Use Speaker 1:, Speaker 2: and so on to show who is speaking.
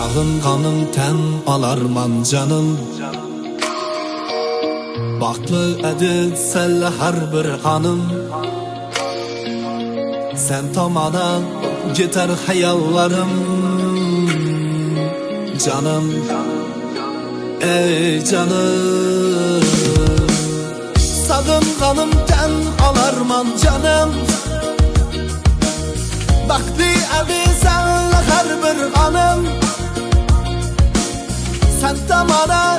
Speaker 1: Sağınğanım tən alarman canım. Baxtlı edil səlle hər bir hanım. Sen tamana gitar hayallarım. Canım, ey canım. Sağınğanım tən alarman canım. Baxtlı edil səlle hər bir hanım. Sen tamana